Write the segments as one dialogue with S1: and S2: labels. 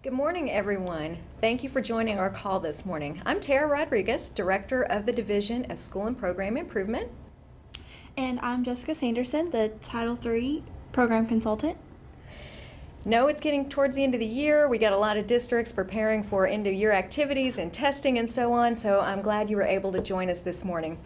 S1: Good morning, everyone. Thank you for joining our call this morning. I'm Tara Rodriguez, Director of the Division of School and Program Improvement.
S2: And I'm Jessica Sanderson, the Title III Program Consultant.
S1: No, it's getting towards the end of the year. We got a lot of districts preparing for end-of-year activities and testing and so on, so I'm glad you were able to join us this morning.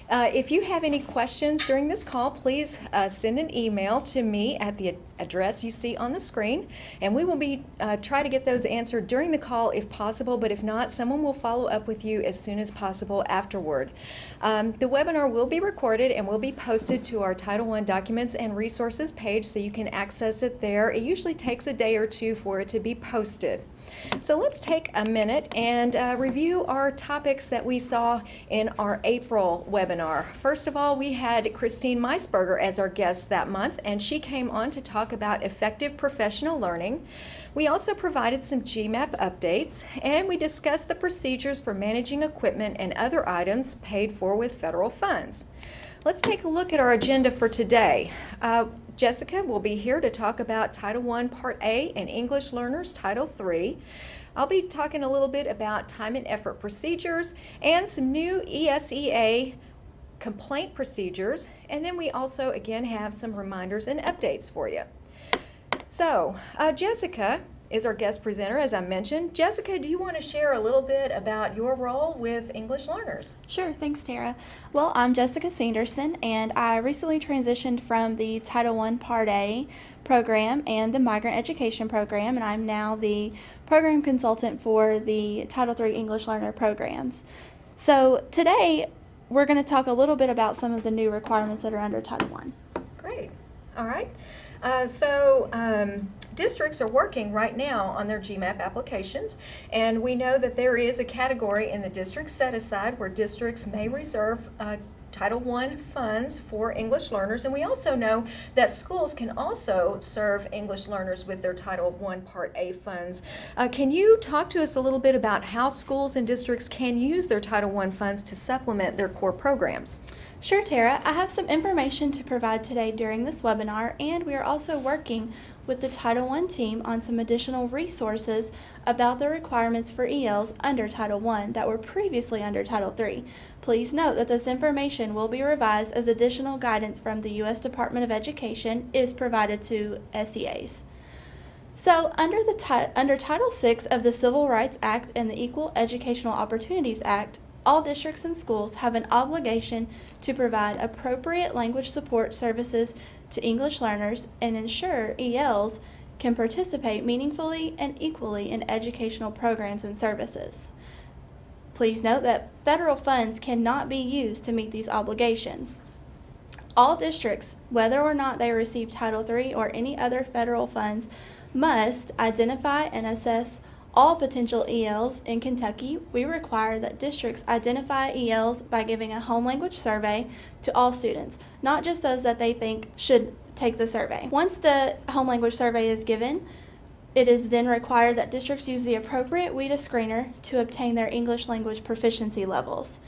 S1: If you have any questions during this call, please send an email to me at the address you see on the screen, and we will try to get those answered during the call if possible, but if not, someone will follow up with you as soon as possible afterward. The webinar will be recorded and will be posted to our Title I Documents and Resources page, so you can access it there. It usually takes a day or two for it to be posted. So let's take a minute and review our topics that we saw in our April webinar. First of all, we had Christine Meisberger as our guest that month, and she came on to talk about effective professional learning. We also provided some GMAP updates, and we discussed the procedures for managing equipment and other items paid for with federal funds. Let's take a look at our agenda for today. Jessica will be here to talk about Title I Part A and English Learners Title III. I'll be talking a little bit about time and effort procedures and some new ESEA complaint procedures, and then we also again have some reminders and updates for you. So Jessica is our guest presenter, as I mentioned. Jessica, do you want to share a little bit about your role with English learners?
S2: Sure, thanks, Tara. Well, I'm Jessica Sanderson, and I recently transitioned from the Title I Part A program and the Migrant Education program, and I'm now the program consultant for the Title III English Learner programs. So today, we're going to talk a little bit about some of the new requirements that are under Title I.
S1: Great. All right. Districts are working right now on their GMAP applications, and we know that there is a category in the district set aside where districts may reserve Title I funds for English learners, and we also know that schools can also serve English learners with their Title I Part A funds. Can you talk to us a little bit about how schools and districts can use their Title I funds to supplement their core programs?
S2: Sure, Tara. I have some information to provide today during this webinar, and we are also working with the Title I team on some additional resources about the requirements for ELs under Title I that were previously under Title III. Please note that this information will be revised as additional guidance from the U.S. Department of Education is provided to SEAs. So under Title VI of the Civil Rights Act and the Equal Educational Opportunities Act, all districts and schools have an obligation to provide appropriate language support services to English learners and ensure ELs can participate meaningfully and equally in educational programs and services. Please note that federal funds cannot be used to meet these obligations. All districts, whether or not they receive Title III or any other federal funds, must identify and assess all potential ELs. In Kentucky, we require that districts identify ELs by giving a home language survey to all students, not just those that they think should take the survey. Once the home language survey is given, it is then required that districts use the appropriate WIDA screener to obtain their English language proficiency levels.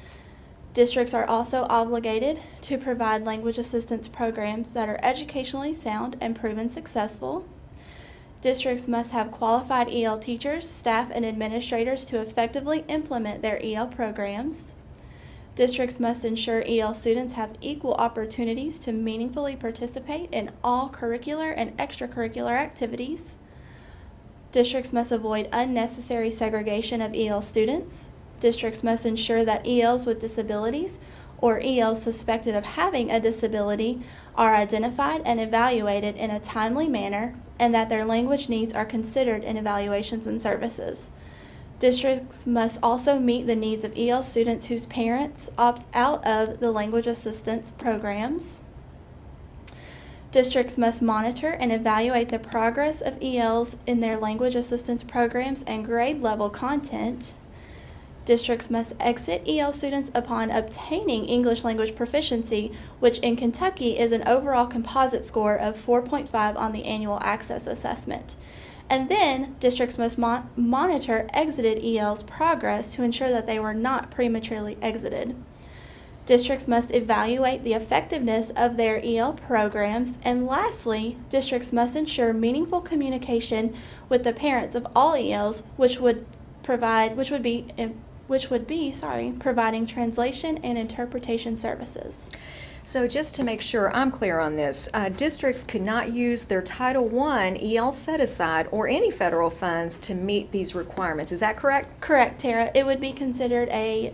S2: Districts are also obligated to provide language assistance programs that are educationally sound and proven successful. Districts must have qualified EL teachers, staff, and administrators to effectively implement their EL programs. Districts must ensure EL students have equal opportunities to meaningfully participate in all curricular and extracurricular activities. Districts must avoid unnecessary segregation of EL students. Districts must ensure that ELs with disabilities or ELs suspected of having a disability are identified and evaluated in a timely manner, and that their language needs are considered in evaluations and services. Districts must also meet the needs of EL students whose parents opt out of the language assistance programs. Districts must monitor and evaluate the progress of ELs in their language assistance programs and grade level content. Districts must exit EL students upon obtaining English language proficiency, which in Kentucky is an overall composite score of 4.5 on the annual access assessment. And then districts must monitor exited EL's progress to ensure that they were not prematurely exited. Districts must evaluate the effectiveness of their EL programs. And lastly, districts must ensure meaningful communication with the parents of all ELs, which would be providing translation and interpretation services.
S1: So just to make sure I'm clear on this, districts could not use their Title I EL set-aside or any federal funds to meet these requirements. Is that correct?
S2: Correct, Tara. It would be considered a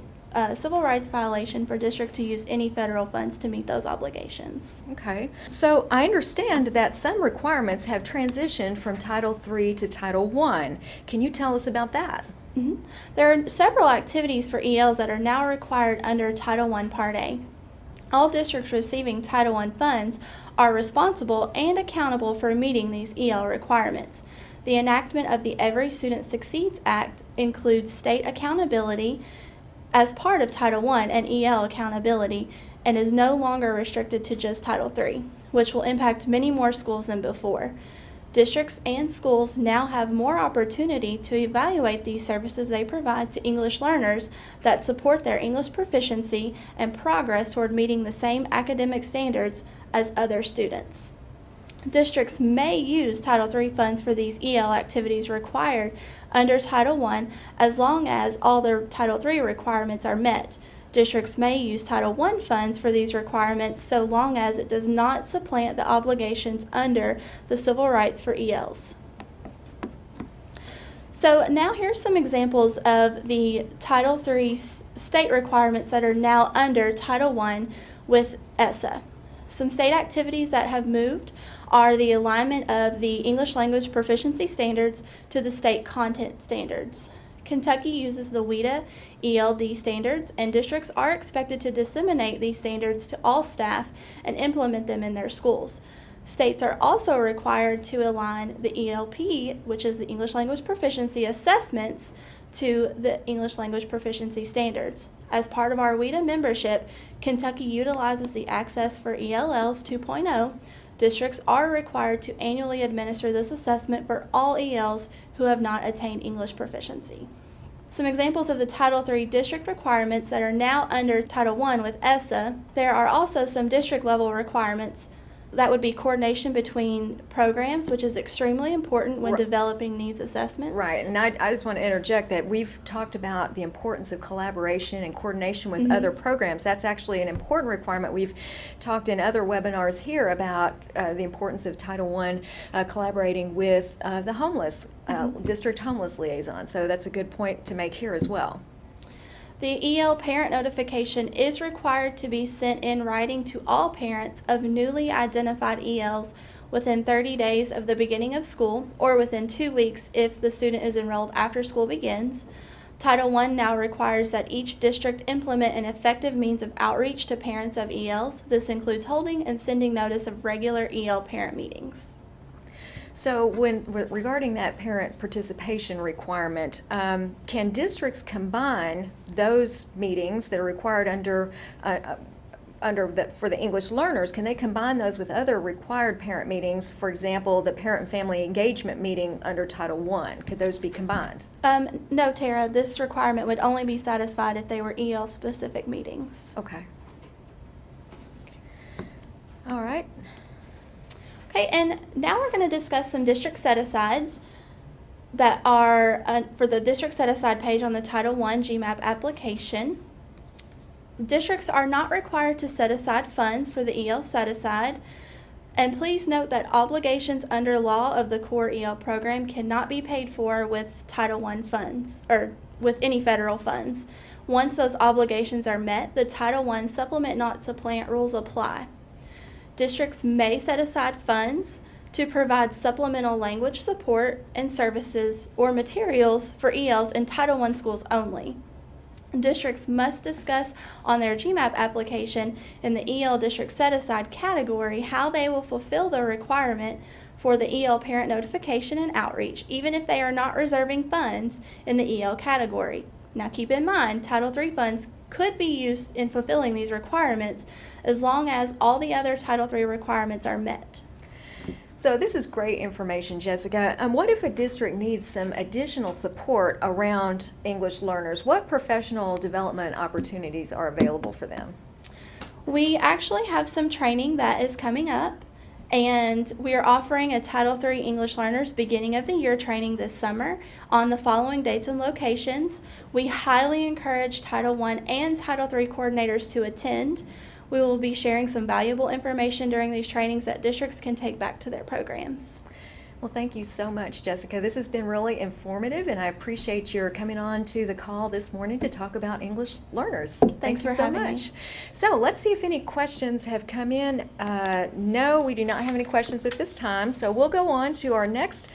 S2: civil rights violation for district to use any federal funds to meet those obligations.
S1: Okay. So I understand that some requirements have transitioned from Title III to Title I. Can you tell us about that?
S2: Mhm. There are several activities for ELs that are now required under Title I Part A. All districts receiving Title I funds are responsible and accountable for meeting these EL requirements. The enactment of the Every Student Succeeds Act includes state accountability as part of Title I and EL accountability, and is no longer restricted to just Title III, which will impact many more schools than before. Districts and schools now have more opportunity to evaluate these services they provide to English learners that support their English proficiency and progress toward meeting the same academic standards as other students. Districts may use Title III funds for these EL activities required under Title I as long as all their Title III requirements are met. Districts may use Title I funds for these requirements so long as it does not supplant the obligations under the civil rights for ELs. So now here's some examples of the Title III state requirements that are now under Title I with ESSA. Some state activities that have moved are the alignment of the English language proficiency standards to the state content standards. Kentucky uses the WIDA ELD standards, and districts are expected to disseminate these standards to all staff and implement them in their schools. States are also required to align the ELP, which is the English language proficiency assessments, to the English language proficiency standards. As part of our WIDA membership, Kentucky utilizes the Access for ELLs 2.0. Districts are required to annually administer this assessment for all ELs who have not attained English proficiency. Some examples of the Title III district requirements that are now under Title I with ESSA. There are also some district level requirements. That would be coordination between programs, which is extremely important when developing needs assessments.
S1: Right, and I just want to interject that we've talked about the importance of collaboration and coordination with other programs. That's actually an important requirement. We've talked in other webinars here about the importance of Title I collaborating with the homeless, district homeless liaison. So that's a good point to make here as well.
S2: The EL parent notification is required to be sent in writing to all parents of newly identified ELs within 30 days of the beginning of school, or within 2 weeks if the student is enrolled after school begins. Title I now requires that each district implement an effective means of outreach to parents of ELs. This includes holding and sending notice of regular EL parent meetings.
S1: So regarding that parent participation requirement, can districts combine those meetings that are required for the English learners? Can they combine those with other required parent meetings? For example, the parent and family engagement meeting under Title I. Could those be combined?
S2: No, Tara. This requirement would only be satisfied if they were EL specific meetings.
S1: Okay. All right.
S2: Okay, and now we're going to discuss some district set-asides that are for the district set-aside page on the Title I GMAP application. Districts are not required to set aside funds for the EL set-aside, and please note that obligations under law of the core EL program cannot be paid for with Title I funds, or with any federal funds. Once those obligations are met, the Title I supplement not supplant rules apply. Districts may set aside funds to provide supplemental language support and services or materials for ELs in Title I schools only. Districts must discuss on their GMAP application in the EL district set-aside category how they will fulfill the requirement for the EL parent notification and outreach, even if they are not reserving funds in the EL category. Now keep in mind, Title III funds could be used in fulfilling these requirements as long as all the other Title III requirements are met.
S1: So this is great information, Jessica. What if a district needs some additional support around English learners? What professional development opportunities are available for them?
S2: We actually have some training that is coming up, and we are offering a Title III English Learners Beginning of the Year training this summer on the following dates and locations. We highly encourage Title I and Title III coordinators to attend. We will be sharing some valuable information during these trainings that districts can take back to their programs.
S1: Well, thank you so much, Jessica. This has been really informative, and I appreciate your coming on to the call this morning to talk about English learners. Thank you
S2: for
S1: so
S2: having me.
S1: much. So let's see if any questions have come in. No, we do not have any questions at this time, so we'll go on to our next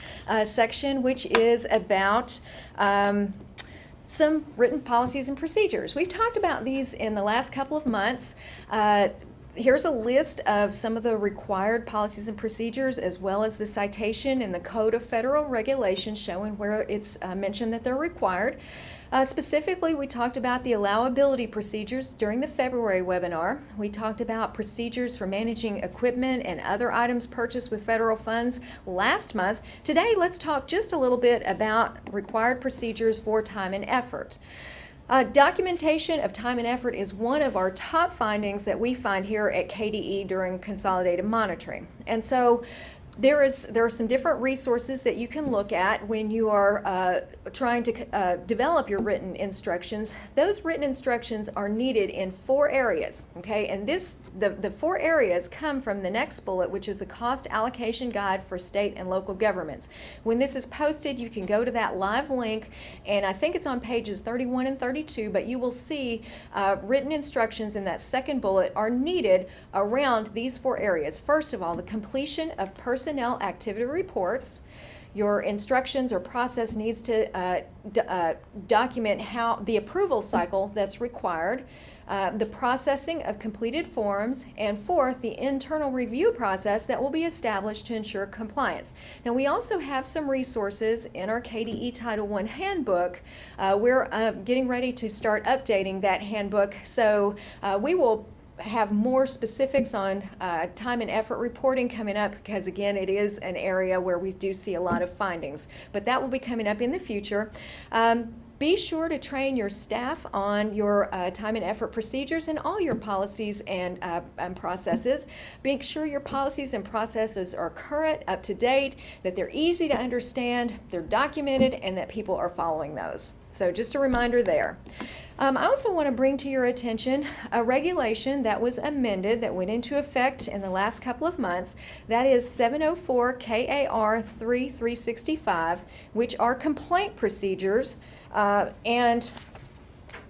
S1: section, which is about some written policies and procedures. We've talked about these in the last couple of months. Here's a list of some of the required policies and procedures, as well as the citation in the Code of Federal Regulations showing where it's mentioned that they're required. Specifically, we talked about the allowability procedures during the February webinar. We talked about procedures for managing equipment and other items purchased with federal funds last month. Today, let's talk just a little bit about required procedures for time and effort. Documentation of time and effort is one of our top findings that we find here at KDE during consolidated monitoring. And so there are some different resources that you can look at when you are trying to develop your written instructions. Those written instructions are needed in 4 areas, okay? And the 4 areas come from the next bullet, which is the Cost Allocation Guide for State and Local Governments. When this is posted, you can go to that live link, and I think it's on pages 31 and 32, but you will see written instructions in that second bullet are needed around these 4 areas. First of all, the completion of personnel activity reports. Your instructions or process needs to document how the approval cycle that's required, the processing of completed forms, and 4th, the internal review process that will be established to ensure compliance. Now, we also have some resources in our KDE Title I handbook. We're getting ready to start updating that handbook, so we will have more specifics on time and effort reporting coming up, because again, it is an area where we do see a lot of findings, but that will be coming up in the future. Be sure to train your staff on your time and effort procedures and all your policies and processes. Make sure your policies and processes are current, up to date, that they're easy to understand, they're documented, and that people are following those. So just a reminder there. I also want to bring to your attention a regulation that was amended that went into effect in the last couple of months. That is 704 KAR 3365, which are complaint procedures, and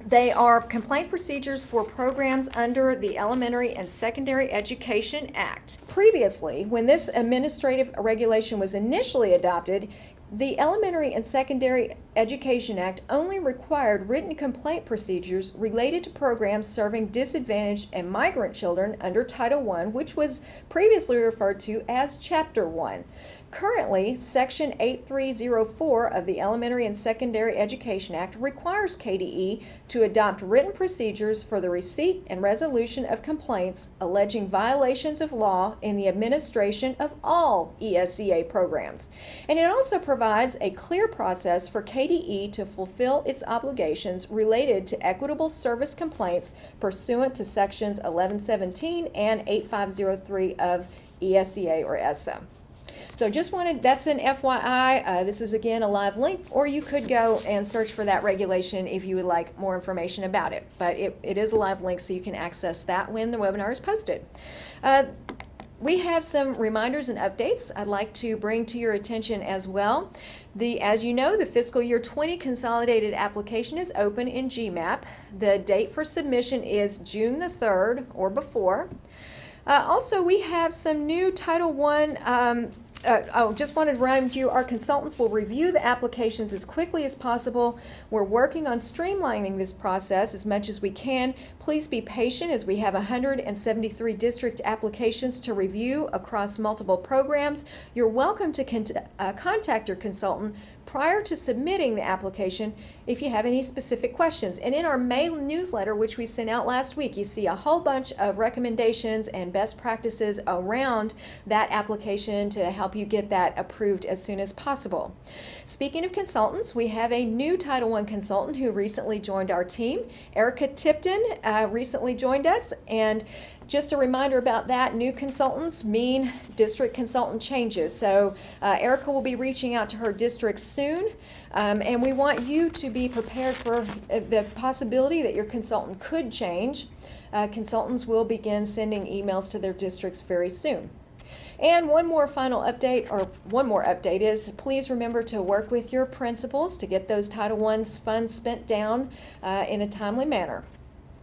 S1: they are complaint procedures for programs under the Elementary and Secondary Education Act. Previously, when this administrative regulation was initially adopted, the Elementary and Secondary Education Act only required written complaint procedures related to programs serving disadvantaged and migrant children under Title I, which was previously referred to as Chapter 1. Currently, Section 8304 of the Elementary and Secondary Education Act requires KDE to adopt written procedures for the receipt and resolution of complaints alleging violations of law in the administration of all ESEA programs. And it also provides a clear process for KDE to fulfill its obligations related to equitable service complaints pursuant to Sections 1117 and 8503 of ESEA or ESSA. So just wanted, that's an FYI. This is again a live link, or you could go and search for that regulation if you would like more information about it. But it is a live link, so you can access that when the webinar is posted. We have some reminders and updates I'd like to bring to your attention as well. As you know, the fiscal year 20 consolidated application is open in GMAP. The date for submission is June the 3rd or before. Also, we have some new Title I. Just wanted to remind you, our consultants will review the applications as quickly as possible. We're working on streamlining this process as much as we can. Please be patient as we have 173 district applications to review across multiple programs. You're welcome to contact your consultant prior to submitting the application if you have any specific questions. And in our May newsletter, which we sent out last week, you see a whole bunch of recommendations and best practices around that application to help you get that approved as soon as possible. Speaking of consultants, we have a new Title I consultant who recently joined our team. Erica Tipton recently joined us, and just a reminder about that, new consultants mean district consultant changes. So Erica will be reaching out to her district soon, and we want you to be prepared for the possibility that your consultant could change. Consultants will begin sending emails to their districts very soon. And one more update is please remember to work with your principals to get those Title I's funds spent down in a timely manner.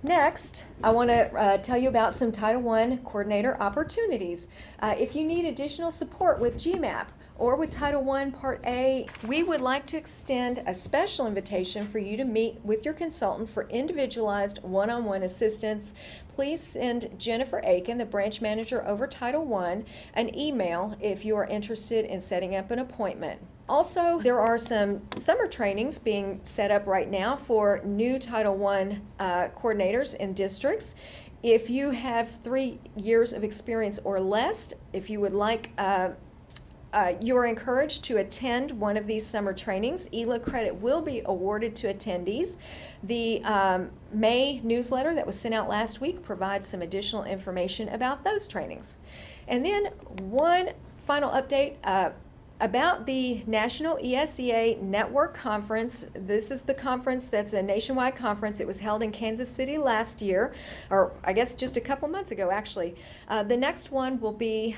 S1: Next, I want to tell you about some Title I coordinator opportunities. If you need additional support with GMAP or with Title I Part A, we would like to extend a special invitation for you to meet with your consultant for individualized one-on-one assistance. Please send Jennifer Aiken, the branch manager over Title I, an email if you are interested in setting up an appointment. Also, there are some summer trainings being set up right now for new Title I coordinators in districts. If you have 3 years of experience or less, if you would like, you are encouraged to attend one of these summer trainings. ELA credit will be awarded to attendees. The May newsletter that was sent out last week provides some additional information about those trainings. And then one final update about the National ESEA Network Conference. This is the conference that's a nationwide conference. It was held in Kansas City last year, or I guess just a couple months ago actually. The next one will be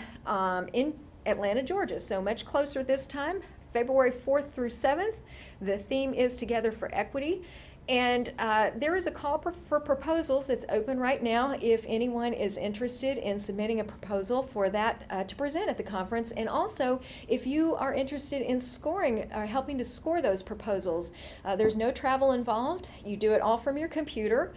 S1: in Atlanta, Georgia, so much closer this time, February 4th through 7th. The theme is Together for Equity. And there is a call for proposals that's open right now if anyone is interested in submitting a proposal for that to present at the conference. And also, if you are interested in scoring, helping to score those proposals, there's no travel involved. You do it all from your computer.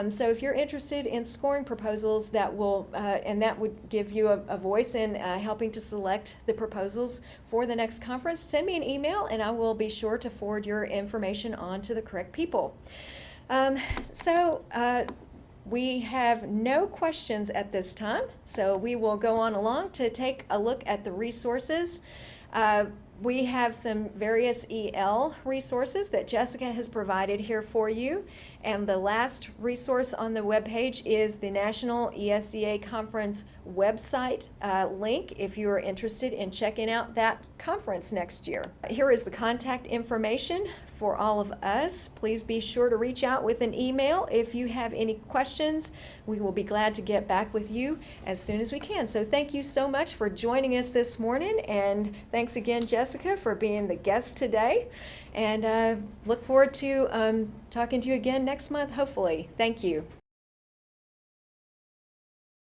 S1: So if you're interested in scoring proposals, that will and that would give you a voice in helping to select the proposals for the next conference, send me an email and I will be sure to forward your information on to the correct people. We have no questions at this time, so we will go on along to take a look at the resources. We have some various EL resources that Jessica has provided here for you. And the last resource on the webpage is the National ESEA Conference website link if you are interested in checking out that conference next year. Here is the contact information for all of us. Please be sure to reach out with an email if you have any questions. We will be glad to get back with you as soon as we can. So thank you so much for joining us this morning, and thanks again, Jessica, for being the guest today. And look forward to talking to you again next month, hopefully. Thank you.